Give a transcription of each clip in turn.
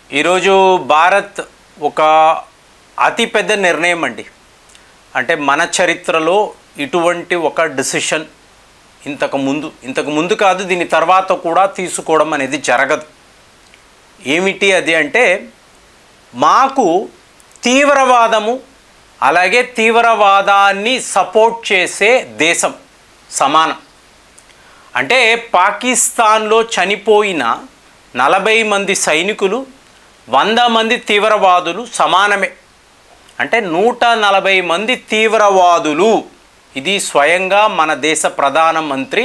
ఈరోజు భారత్ ఒక అతిపెద్ద నిర్ణయం అండి. అంటే మన చరిత్రలో ఇటువంటి ఒక డిసిషన్ ఇంతకు ముందు కాదు, దీని తర్వాత కూడా తీసుకోవడం అనేది జరగదు. ఏమిటి అది అంటే, మాకు తీవ్రవాదము అలాగే తీవ్రవాదాన్ని సపోర్ట్ చేసే దేశం సమానం. అంటే పాకిస్తాన్లో చనిపోయిన 40 మంది సైనికులు, 100 మంది తీవ్రవాదులు సమానమే. అంటే 140 మంది తీవ్రవాదులు. ఇది స్వయంగా మన దేశ ప్రధానమంత్రి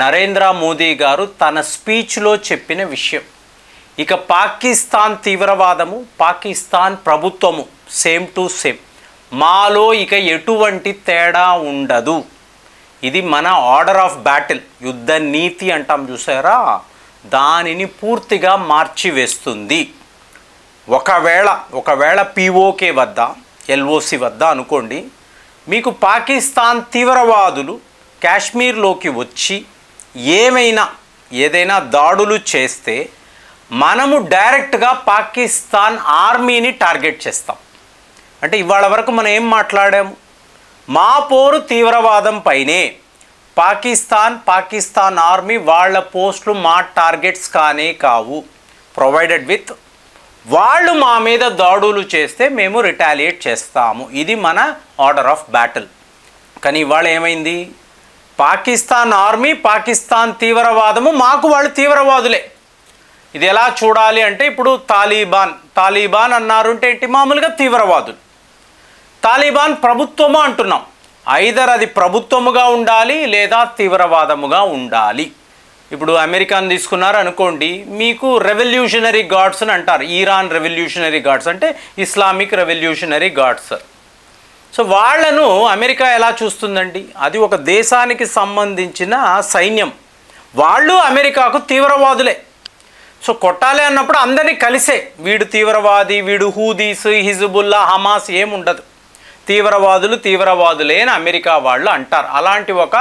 నరేంద్ర మోదీ గారు తన స్పీచ్లో చెప్పిన విషయం. ఇక పాకిస్తాన్ తీవ్రవాదము, పాకిస్తాన్ ప్రభుత్వము సేమ్ టు సేమ్. మాలో ఇక ఎటువంటి తేడా ఉండదు. ఇది మన ఆర్డర్ ఆఫ్ బ్యాటిల్, యుద్ధ నీతి అంటాం చూసారా, దానిని పూర్తిగా మార్చివేస్తుంది. ఒకవేళ పిఓకే వద్ద, ఎల్ఓసి వద్ద అనుకోండి, మీకు పాకిస్తాన్ తీవ్రవాదులు కాశ్మీర్లోకి వచ్చి ఏదైనా దాడులు చేస్తే మనము డైరెక్ట్గా పాకిస్తాన్ ఆర్మీని టార్గెట్ చేస్తాం. అంటే ఇవాళ వరకు మనం ఏం మాట్లాడాము? మా పోరు తీవ్రవాదం పైనే. పాకిస్తాన్ ఆర్మీ వాళ్ళ పోస్టులు మా టార్గెట్స్ కానే కావు. ప్రొవైడెడ్ విత్ వాళ్ళు మా మీద దాడులు చేస్తే మేము రిటాలియేట్ చేస్తాము. ఇది మన ఆర్డర్ ఆఫ్ బ్యాటిల్. కానీ ఇవాళ ఏమైంది? పాకిస్తాన్ ఆర్మీ, పాకిస్తాన్ తీవ్రవాదము, మాకు వాళ్ళు తీవ్రవాదులే. ఇది ఎలా చూడాలి అంటే, ఇప్పుడు తాలిబాన్ అన్నారు అంటే ఏంటి? మామూలుగా తీవ్రవాదులు. తాలిబాన్ ప్రభుత్వము అంటున్నాం. ఐదర్ అది ప్రభుత్వముగా ఉండాలి లేదా తీవ్రవాదముగా ఉండాలి. ఇప్పుడు అమెరికాను తీసుకున్నారు అనుకోండి, మీకు రెవల్యూషనరీ గార్డ్స్ అని అంటారు. ఇరాన్ రెవల్యూషనరీ గార్డ్స్ అంటే ఇస్లామిక్ రెవల్యూషనరీ గార్డ్స్. సో వాళ్లను అమెరికా ఎలా చూస్తుందండి? అది ఒక దేశానికి సంబంధించిన సైన్యం. వాళ్ళు అమెరికాకు తీవ్రవాదులే. సో కొట్టాలి అన్నప్పుడు అందరినీ కలిసే, వీడు తీవ్రవాది, వీడు హూదీస్, హిజబుల్లా, హమాస్ ఏముండదు. తీవ్రవాదులే అని అమెరికా వాళ్ళు అంటారు. అలాంటి ఒక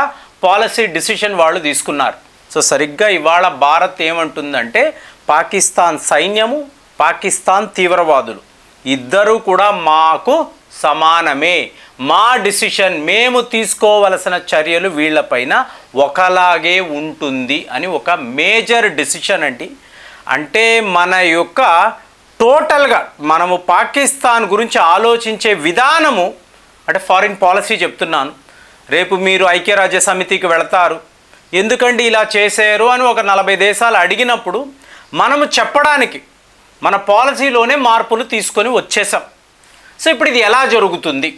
పాలసీ డిసిషన్ వాళ్ళు తీసుకున్నారు. సో సరిగ్గా ఇవాళ భారత్ ఏమంటుందంటే, పాకిస్తాన్ సైన్యము, పాకిస్తాన్ తీవ్రవాదులు ఇద్దరూ కూడా మాకు సమానమే. మా డిసిషన్, మేము తీసుకోవలసిన చర్యలు వీళ్ళపైన ఒకలాగే ఉంటుంది అని ఒక మేజర్ డిసిషన్ అండి. అంటే మన యొక్క టోటల్గా మనము పాకిస్తాన్ గురించి ఆలోచించే విధానము, అంటే ఫారిన్ పాలసీ చెప్తున్నాను. రేపు మీరు ఐక్యరాజ్య సమితికి వెళతారు, ఎందుకండి ఇలా చేశారు అని ఒక 40 దేశాలు అడిగినప్పుడు మనము చెప్పడానికి మన పాలసీలోనే మార్పులు తీసుకొని వచ్చేసాం. సో ఇప్పుడు ఇది ఎలా జరుగుతుంది?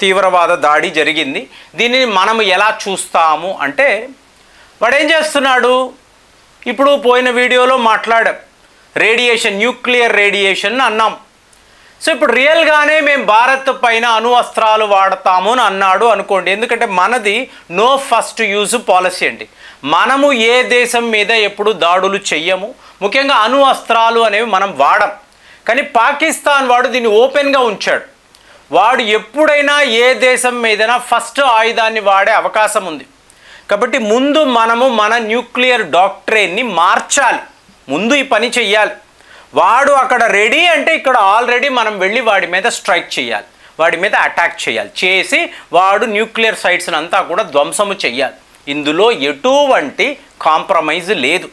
తీవ్రవాద దాడి జరిగింది, దీనిని మనము ఎలా చూస్తాము అంటే, వాడు ఏం చేస్తున్నాడు? ఇప్పుడు పోయిన వీడియోలో మాట్లాడాం, రేడియేషన్, న్యూక్లియర్ రేడియేషన్ అన్నాం. సో ఇప్పుడు రియల్గానే మేము భారత్ పైన అణు అస్త్రాలు వాడతాము అని అన్నాడు అనుకోండి. ఎందుకంటే మనది నో ఫస్ట్ యూజ్ పాలసీ అండి. మనము ఏ దేశం మీద ఎప్పుడు దాడులు చెయ్యము, ముఖ్యంగా అణు అస్త్రాలు అనేవి మనం వాడం. కానీ పాకిస్తాన్ వాడు దీన్ని ఓపెన్గా ఉంచాడు. వాడు ఎప్పుడైనా ఏ దేశం మీదైనా ఫస్ట్ ఆయుధాన్ని వాడే అవకాశం ఉంది. కాబట్టి ముందు మనము మన న్యూక్లియర్ డాక్ట్రైన్ని మార్చాలి, ముందు ఈ పని చెయ్యాలి. వాడు అక్కడ రెడీ అంటే ఇక్కడ ఆల్రెడీ మనం వెళ్ళి వాడి మీద స్ట్రైక్ చేయాలి, వాడి మీద అటాక్ చేయాలి, చేసి వాడు న్యూక్లియర్ సైట్స్ని అంతా కూడా ధ్వంసము చెయ్యాలి. ఇందులో ఎటువంటి కాంప్రమైజ్ లేదు.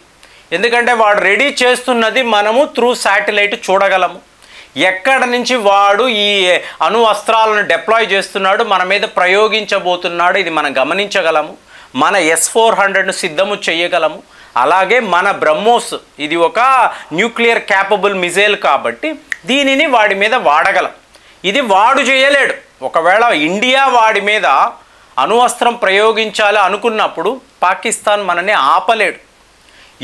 ఎందుకంటే వాడు రెడీ చేస్తున్నది మనము త్రూ శాటిలైట్ చూడగలము. ఎక్కడ నుంచి వాడు ఈ అణు అస్త్రాలను డిప్లాయ్ చేస్తున్నాడు, మన మీద ప్రయోగించబోతున్నాడు, ఇది మనం గమనించగలము. మన S-400ను సిద్ధము చేయగలము. అలాగే మన బ్రహ్మోస్, ఇది ఒక న్యూక్లియర్ క్యాపబుల్ మిజైల్ కాబట్టి దీనిని వాడి మీద వాడగలం. ఇది వాడు చేయలేడు. ఒకవేళ ఇండియా వాడి మీద అణువస్త్రం ప్రయోగించాలి అనుకున్నప్పుడు పాకిస్తాన్ మనని ఆపలేడు.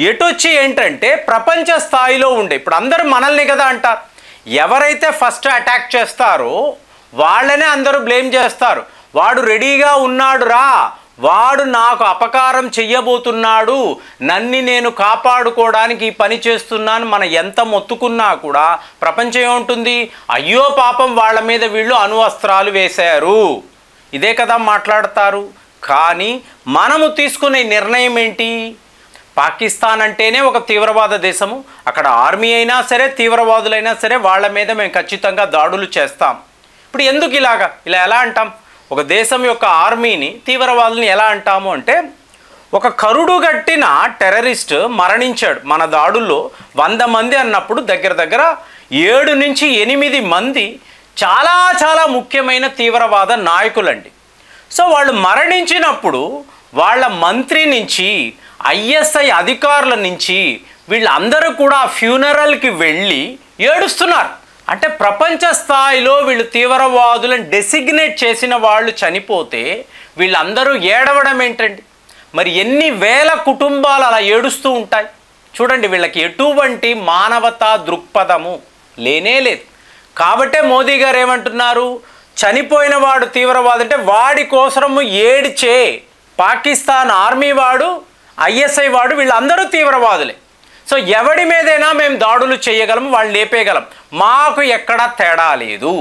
ఎటొచ్చి ఏంటంటే, ప్రపంచ స్థాయిలో ఉండే, ఇప్పుడు అందరూ మనల్ని కదా అంటారు. ఎవరైతే ఫస్ట్ అటాక్ చేస్తారో వాళ్ళనే అందరూ బ్లేమ్ చేస్తారు. వాడు రెడీగా ఉన్నాడు రా, వాడు నాకు అపకారం చెయ్యబోతున్నాడు, నన్ను నేను కాపాడుకోవడానికి ఈ పని చేస్తున్నాను. మనం ఎంత మొత్తుకున్నా కూడా ప్రపంచం ఏముంటుంది? అయ్యో పాపం, వాళ్ళ మీద వీళ్ళు అణు అస్త్రాలు వేశారు, ఇదే కదా మాట్లాడతారు. కానీ మనము తీసుకునే నిర్ణయం ఏంటి? పాకిస్తాన్ అంటేనే ఒక తీవ్రవాద దేశము, అక్కడ ఆర్మీ అయినా సరే తీవ్రవాదులైనా సరే వాళ్ళ మీద మేము ఖచ్చితంగా దాడులు చేస్తాం. ఇప్పుడు ఎందుకు ఇలా ఎలా అంటాం? ఒక దేశం యొక్క ఆర్మీని తీవ్రవాదుల్ని ఎలా అంటాము అంటే, ఒక కరుడు గట్టిన టెర్రరిస్ట్ మరణించాడు మన దాడుల్లో 100 మంది అన్నప్పుడు దగ్గర 7 నుంచి 8 మంది చాలా చాలా ముఖ్యమైన తీవ్రవాద నాయకులండి. సో వాళ్ళు మరణించినప్పుడు వాళ్ళ మంత్రి నుంచి ఐఎస్ఐ అధికారుల నుంచి వీళ్ళందరూ కూడా ఫ్యూనరల్కి వెళ్ళి ఏడుస్తున్నారు. అంటే ప్రపంచ స్థాయిలో వీళ్ళు తీవ్రవాదులను డెసిగ్నేట్ చేసిన వాళ్ళు చనిపోతే వీళ్ళందరూ ఏడవడం ఏంటండి? మరి ఎన్ని వేల కుటుంబాలు అలా ఏడుస్తూ ఉంటాయి చూడండి. వీళ్ళకి ఎటువంటి మానవతా దృక్పథము లేనే లేదు. కాబట్టే మోదీ గారు ఏమంటున్నారు, చనిపోయిన వాడు తీవ్రవాది అంటే వాడి కోసము ఏడ్చే పాకిస్తాన్ ఆర్మీ వాడు, ఐఎస్ఐ వాడు వీళ్ళందరూ తీవ్రవాదులే. సో ఎవడి మీదైనా మేము దాడులు చేయగలము, వాళ్ళు లేపేయగలం, మాకు ఎక్కడా తేడా లేదు.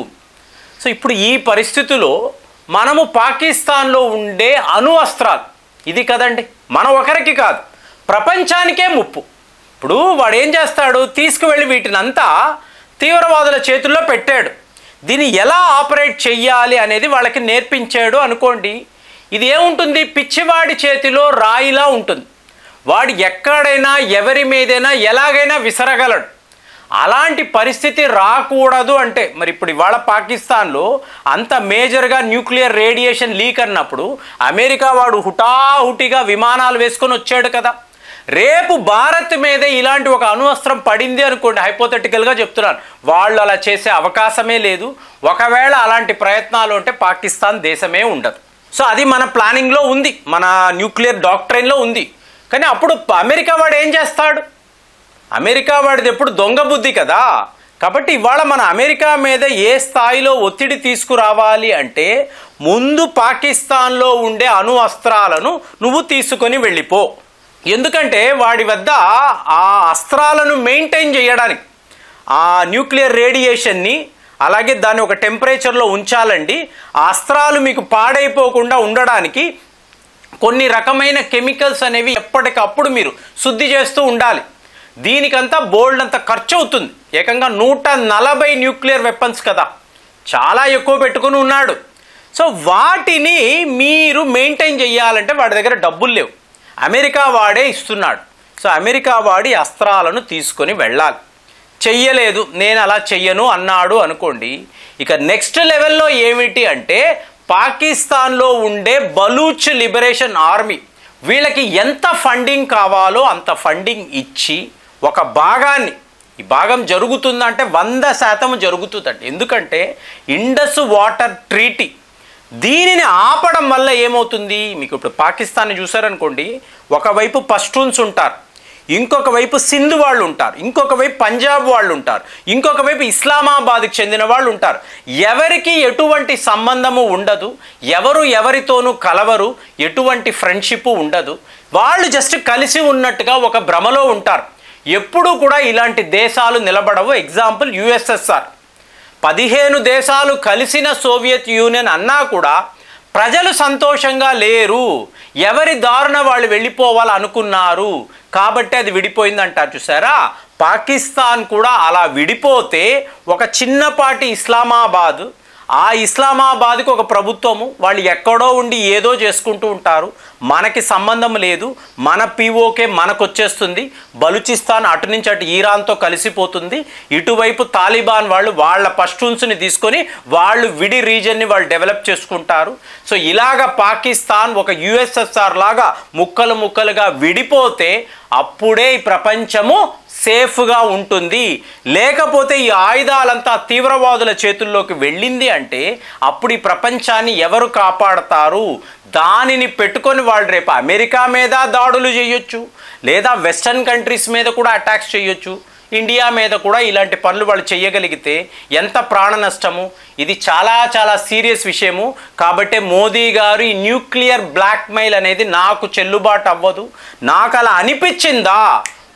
సో ఇప్పుడు ఈ పరిస్థితిలో మనము పాకిస్తాన్లో ఉండే అణు అస్త్రాలు ఇది కదండి, మన ఒకరికి కాదు ప్రపంచానికే ముప్పు. ఇప్పుడు వాడు ఏం చేస్తాడు, తీసుకువెళ్ళి వీటినంతా తీవ్రవాదుల చేతుల్లో పెట్టాడు. దీన్ని ఎలా ఆపరేట్ చెయ్యాలి అనేది వాళ్ళకి నేర్పించాడు అనుకోండి. ఇది ఏముంటుంది, పిచ్చివాడి చేతిలో రాయిలా ఉంటుంది. వాడు ఎక్కడైనా ఎవరి మీదైనా ఎలాగైనా విసరగలడు. అలాంటి పరిస్థితి రాకూడదు అంటే మరి ఇప్పుడు ఇవాళ పాకిస్తాన్లో అంత మేజర్గా న్యూక్లియర్ రేడియేషన్ లీక్ అన్నప్పుడు అమెరికా వాడు హుటాహుటిగా విమానాలు వేసుకొని వచ్చాడు కదా. రేపు భారత్ మీద ఇలాంటి ఒక అణువస్త్రం పడింది అనుకోండి, హైపోథెటికల్గా చెప్తున్నాను, వాళ్ళు అలా చేసే అవకాశమే లేదు. ఒకవేళ అలాంటి ప్రయత్నాలు ఉంటే పాకిస్తాన్ దేశమే ఉండదు. సో అది మన ప్లానింగ్లో ఉంది, మన న్యూక్లియర్ డాక్ట్రైన్లో ఉంది. కానీ అప్పుడు అమెరికా వాడు ఏం చేస్తాడు, అమెరికా వాడిది ఎప్పుడు దొంగ బుద్ధి కదా. కాబట్టి ఇవాళ మన అమెరికా మీద ఏ స్థాయిలో ఒత్తిడి తీసుకురావాలి అంటే, ముందు పాకిస్తాన్లో ఉండే అణు అస్త్రాలను నువ్వు తీసుకొని వెళ్ళిపో. ఎందుకంటే వాడి వద్ద ఆ అస్త్రాలను మెయింటైన్ చేయడానికి, ఆ న్యూక్లియర్ రేడియేషన్ని అలాగే దాన్ని ఒక టెంపరేచర్లో ఉంచాలండి. ఆ అస్త్రాలు మీకు పాడైపోకుండా ఉండడానికి కొన్ని రకమైన కెమికల్స్ అనేవి ఎప్పటికప్పుడు మీరు శుద్ధి చేస్తూ ఉండాలి. దీనికంతా బోల్డ్ అంత ఖర్చు అవుతుంది. ఏకంగా 140 న్యూక్లియర్ వెపన్స్ కదా, చాలా ఎక్కువ పెట్టుకుని ఉన్నాడు. సో వాటిని మీరు మెయింటైన్ చేయాలంటే వాడి దగ్గర డబ్బులు లేవు, అమెరికా వాడే ఇస్తున్నాడు. సో అమెరికా వాడి అస్త్రాలను తీసుకొని వెళ్ళాలి. చెయ్యలేదు, నేను అలా చెయ్యను అన్నాడు అనుకోండి, ఇక నెక్స్ట్ లెవెల్లో ఏమిటి అంటే పాకిస్తాన్లో ఉండే బలూచ్ లిబరేషన్ ఆర్మీ వీళ్ళకి ఎంత ఫండింగ్ కావాలో అంత ఫండింగ్ ఇచ్చి ఒక భాగాన్ని, ఈ భాగం జరుగుతుందంటే 100% జరుగుతుందండి. ఎందుకంటే ఇండస్ వాటర్ ట్రీటీ దీనిని ఆపడం వల్ల ఏమవుతుంది, మీకు ఇప్పుడు పాకిస్తాన్ని చూసారనుకోండి, ఒకవైపు పష్తూన్స్ ఉంటారు, ఇంకొక వైపు సింధు వాళ్ళు ఉంటారు, ఇంకొక వైపు పంజాబ్ వాళ్ళు ఉంటారు, ఇంకొక వైపు ఇస్లామాబాద్కి చెందిన వాళ్ళు ఉంటారు. ఎవరికి ఎటువంటి సంబంధము ఉండదు, ఎవరు ఎవరితోనూ కలవరు, ఎటువంటి ఫ్రెండ్షిప్ ఉండదు. వాళ్ళు జస్ట్ కలిసి ఉన్నట్టుగా ఒక భ్రమలో ఉంటారు. ఎప్పుడూ కూడా ఇలాంటి దేశాలు నిలబడవు. ఎగ్జాంపుల్ యుఎస్ఎస్ఆర్, 15 దేశాలు కలిసిన సోవియట్ యూనియన్ అన్నా కూడా ప్రజలు సంతోషంగా లేరు, ఎవరి దారుణ వాళ్ళు వెళ్ళిపోవాలనుకున్నారు కాబట్టి అది విడిపోయింది అంటారు చూసారా. పాకిస్తాన్ కూడా అలా విడిపోతే ఒక చిన్నపాటి ఇస్లామాబాద్, ఆ ఇస్లామాబాద్కి ఒక ప్రభుత్వము, వాళ్ళు ఎక్కడో ఉండి ఏదో చేసుకుంటూ ఉంటారు, మనకి సంబంధం లేదు, మన పీఓకే మనకు వచ్చేస్తుంది. బలూచిస్తాన్ అటు నుంచి అటు ఈరాన్తో కలిసిపోతుంది, ఇటువైపు తాలిబాన్ వాళ్ళు వాళ్ళ పష్తూన్స్ని తీసుకొని వాళ్ళు విడి రీజన్ని వాళ్ళు డెవలప్ చేసుకుంటారు. సో ఇలాగ పాకిస్తాన్ ఒక యుఎస్ఎస్ఆర్ లాగా ముక్కలు ముక్కలుగా విడిపోతే అప్పుడే ఈ ప్రపంచము సేఫ్గా ఉంటుంది. లేకపోతే ఈ ఆయుధాలంతా తీవ్రవాదుల చేతుల్లోకి వెళ్ళింది అంటే అప్పుడు ఈ ప్రపంచాన్ని ఎవరు కాపాడతారు? దానిని పెట్టుకొని వాళ్ళు రేపు అమెరికా మీద దాడులు చేయొచ్చు, లేదా వెస్టర్న్ కంట్రీస్ మీద కూడా అటాక్స్ చేయొచ్చు, ఇండియా మీద కూడా ఇలాంటి పనులు వాళ్ళు చేయగలిగితే ఎంత ప్రాణ నష్టము. ఇది చాలా చాలా సీరియస్ విషయము. కాబట్టి మోదీ గారు ఈ న్యూక్లియర్ బ్లాక్మెయిల్ అనేది నాకు చెల్లుబాటు అవ్వదు, నాకు అలా అనిపించిందా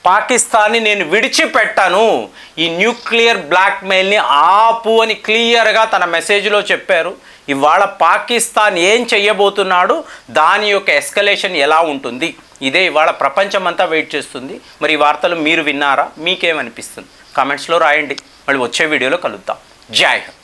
పాకిస్తాన్ని నేను విడిచిపెట్టాను, ఈ న్యూక్లియర్ బ్లాక్మెయిల్ని ఆపు అని క్లియర్గా తన మెసేజ్లో చెప్పారు. ఇవాళ పాకిస్తాన్ ఏం చెయ్యబోతున్నాడు, దాని యొక్క ఎస్కలేషన్ ఎలా ఉంటుంది, ఇదే ఇవాళ ప్రపంచమంతా వెయిట్ చేస్తుంది. మరి ఈ వార్తలు మీరు విన్నారా? మీకేమనిపిస్తుంది? కామెంట్స్లో రాయండి. మళ్ళీ వచ్చే వీడియోలో కలుద్దాం. జై హింద్.